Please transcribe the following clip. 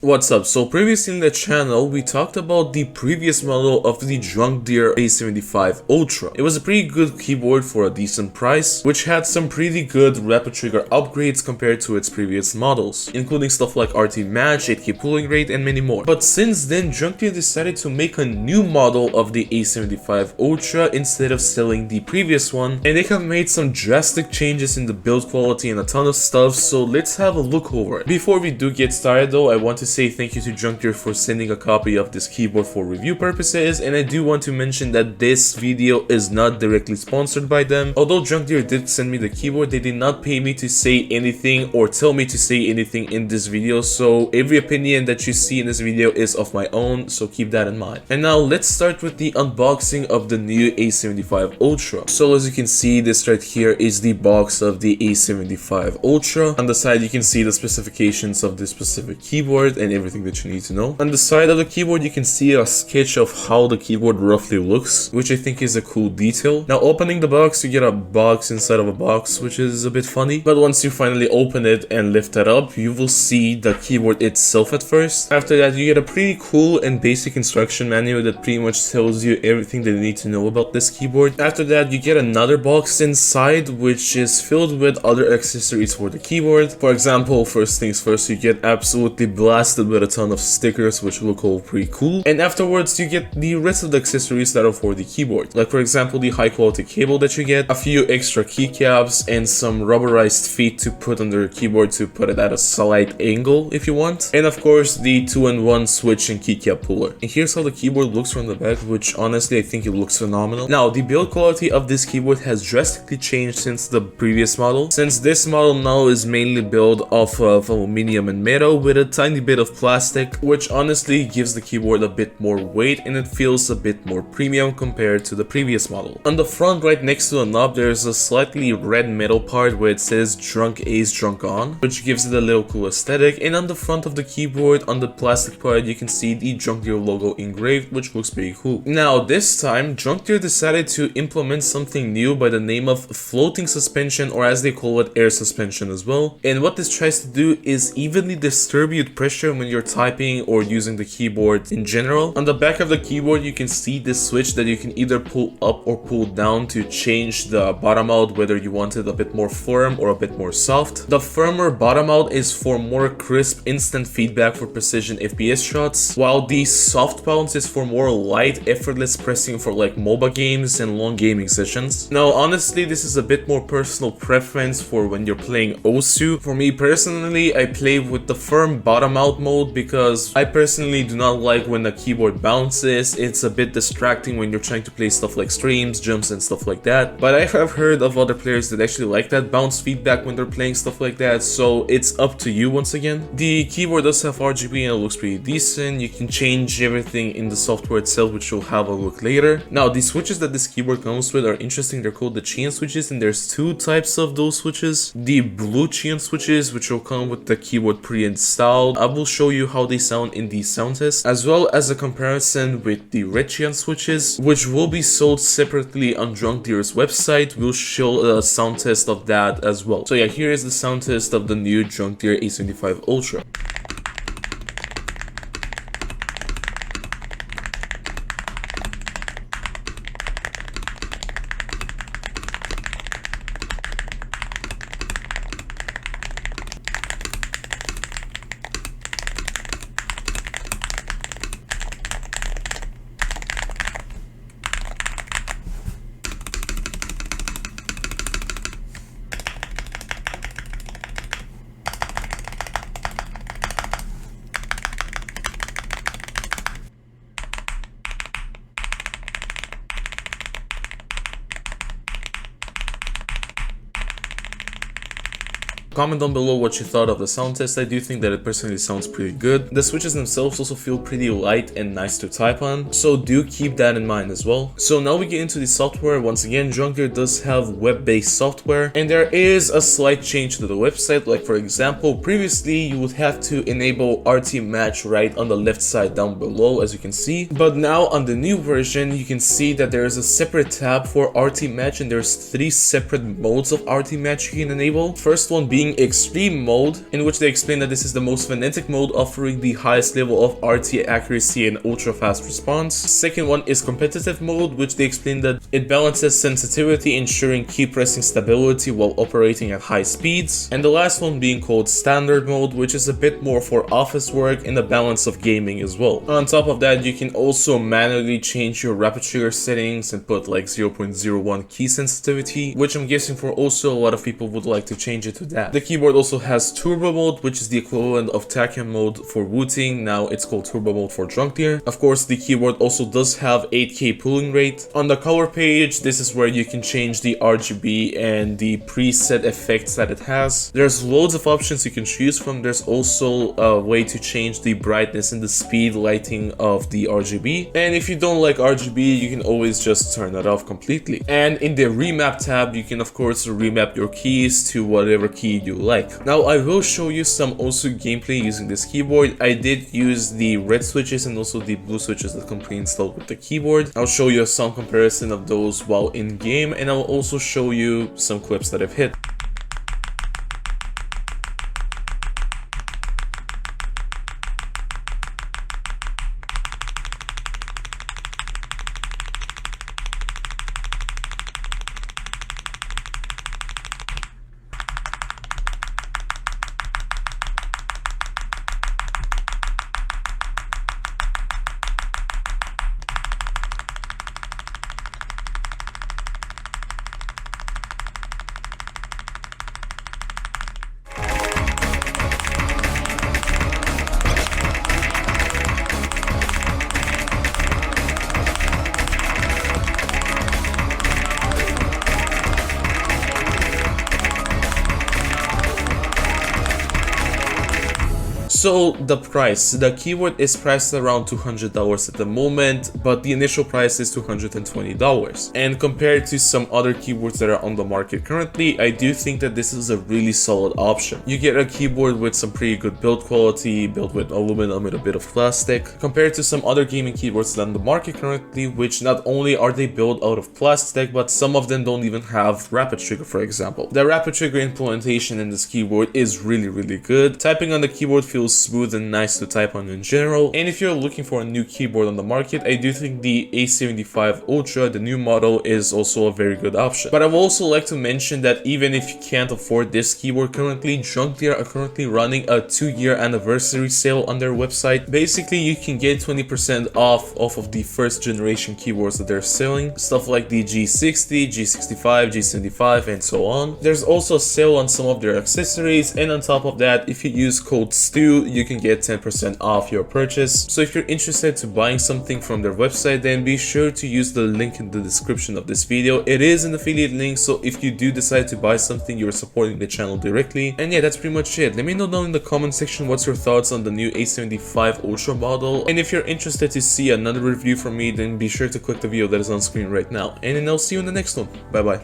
What's up? So previously in the channel, we talked about the previous model of the Drunkdeer A75 Ultra. It was a pretty good keyboard for a decent price, which had some pretty good rapid trigger upgrades compared to its previous models, including stuff like RT match, 8K pulling rate, and many more. But since then, Drunkdeer decided to make a new model of the A75 Ultra instead of selling the previous one, and they have made some drastic changes in the build quality and a ton of stuff, so let's have a look over it. Before we do get started though, I want to say thank you to Drunkdeer for sending a copy of this keyboard for review purposes, and I do want to mention that this video is not directly sponsored by them. Although Drunkdeer did send me the keyboard, they did not pay me to say anything or tell me to say anything in this video, so every opinion that you see in this video is of my own, so keep that in mind. And now let's start with the unboxing of the new A75 Ultra. So as you can see, this right here is the box of the A75 Ultra. On the side you can see the specifications of this specific keyboard and everything that you need to know. On the side of the keyboard you can see a sketch of how the keyboard roughly looks, which I think is a cool detail. Now opening the box, you get a box inside of a box, which is a bit funny, but once you finally open it and lift it up, you will see the keyboard itself at first. After that you get a pretty cool and basic instruction manual that pretty much tells you everything that you need to know about this keyboard. After that you get another box inside, which is filled with other accessories for the keyboard. For example, first things first, you get absolutely blasted with a ton of stickers, which look all pretty cool, and afterwards you get the rest of the accessories that are for the keyboard, like for example the high quality cable that you get, a few extra keycaps, and some rubberized feet to put under your keyboard to put it at a slight angle if you want, and of course the 2-in-1 switch and keycap puller. And here's how the keyboard looks from the back, which honestly I think it looks phenomenal. Now the build quality of this keyboard has drastically changed since the previous model, since this model now is mainly built off of aluminum and metal with a tiny bit of plastic, which honestly gives the keyboard a bit more weight and it feels a bit more premium compared to the previous model. On the front, right next to the knob, there's a slightly red metal part where it says Drunk Ace Drunk On, which gives it a little cool aesthetic, and on the front of the keyboard, on the plastic part, you can see the Drunkdeer logo engraved, which looks pretty cool. Now this time, Drunkdeer decided to implement something new by the name of floating suspension, or as they call it, air suspension as well. And what this tries to do is evenly distribute pressure when you're typing or using the keyboard in general. On the back of the keyboard you can see this switch that you can either pull up or pull down to change the bottom out, whether you want it a bit more firm or a bit more soft. The firmer bottom out is for more crisp instant feedback for precision FPS shots, while the soft bounce is for more light effortless pressing for like MOBA games and long gaming sessions. Now honestly this is a bit more personal preference for when you're playing Osu. For me personally, I play with the firm bottom out mode because I personally do not like when the keyboard bounces. It's a bit distracting when you're trying to play stuff like streams, jumps, and stuff like that. But I have heard of other players that actually like that bounce feedback when they're playing stuff like that, so it's up to you once again. The keyboard does have RGB and it looks pretty decent. You can change everything in the software itself, which we'll have a look later. Now the switches that this keyboard comes with are interesting. They're called the QIAN switches, and there's two types of those switches. The blue QIAN switches, which will come with the keyboard pre-installed. I will show you how they sound in the sound test, as well as a comparison with the red QIAN switches, which will be sold separately on Drunkdeer's website. We'll show a sound test of that as well. So yeah, here is the sound test of the new Drunkdeer A75 Ultra. Comment down below what you thought of the sound test. I do think that it personally sounds pretty good. The switches themselves also feel pretty light and nice to type on, so do keep that in mind as well. So now we get into the software. Once again, Drunkdeer does have web-based software, and there is a slight change to the website. Like for example, previously you would have to enable RT match right on the left side down below, as you can see, but now on the new version you can see that there is a separate tab for RT match, and there's 3 separate modes of RT match you can enable. First one being being Extreme mode, in which they explain that this is the most frenetic mode, offering the highest level of RT accuracy and ultra fast response. Second one is Competitive mode, which they explain that it balances sensitivity, ensuring key pressing stability while operating at high speeds. And the last one being called Standard mode, which is a bit more for office work and the balance of gaming as well. On top of that, you can also manually change your rapid trigger settings and put like 0.01 key sensitivity, which I'm guessing for also a lot of people would like to change it to that. The keyboard also has Turbo mode, which is the equivalent of Tachyon mode for Wooting. Now it's called Turbo mode for Drunkdeer. Of course, the keyboard also does have 8K pulling rate. On the color page, this is where you can change the RGB and the preset effects that it has. There's loads of options you can choose from. There's also a way to change the brightness and the speed lighting of the RGB. And if you don't like RGB, you can always just turn it off completely. And in the remap tab, you can of course remap your keys to whatever key you like. Now I will show you some also gameplay using this keyboard. I did use the red switches and also the blue switches that come pre-installed with the keyboard. I'll show you a sound comparison of those while in game, and I'll also show you some clips that I've hit. So the price, the keyboard is priced around $200 at the moment, but the initial price is $220. And compared to some other keyboards that are on the market currently, I do think that this is a really solid option. You get a keyboard with some pretty good build quality, built with aluminum and a bit of plastic, compared to some other gaming keyboards that are on the market currently, which not only are they built out of plastic, but some of them don't even have rapid trigger, for example. The rapid trigger implementation in this keyboard is really good. Typing on the keyboard feels smooth and nice to type on in general. And if you're looking for a new keyboard on the market, I do think the A75 Ultra, the new model, is also a very good option. But I would also like to mention that even if you can't afford this keyboard currently, Drunkdeer are currently running a 2-year anniversary sale on their website. Basically, you can get 20% off of the first generation keyboards that they're selling, stuff like the G60, G65, G75, and so on. There's also a sale on some of their accessories, and on top of that, if you use code STU, you can get 10% off your purchase. So if you're interested to buying something from their website, then be sure to use the link in the description of this video. It is an affiliate link, so if you do decide to buy something, you're supporting the channel directly. And yeah, that's pretty much it. Let me know down in the comment section what's your thoughts on the new A75 Ultra model. And if you're interested to see another review from me, then be sure to click the video that is on screen right now. And then I'll see you in the next one. Bye bye.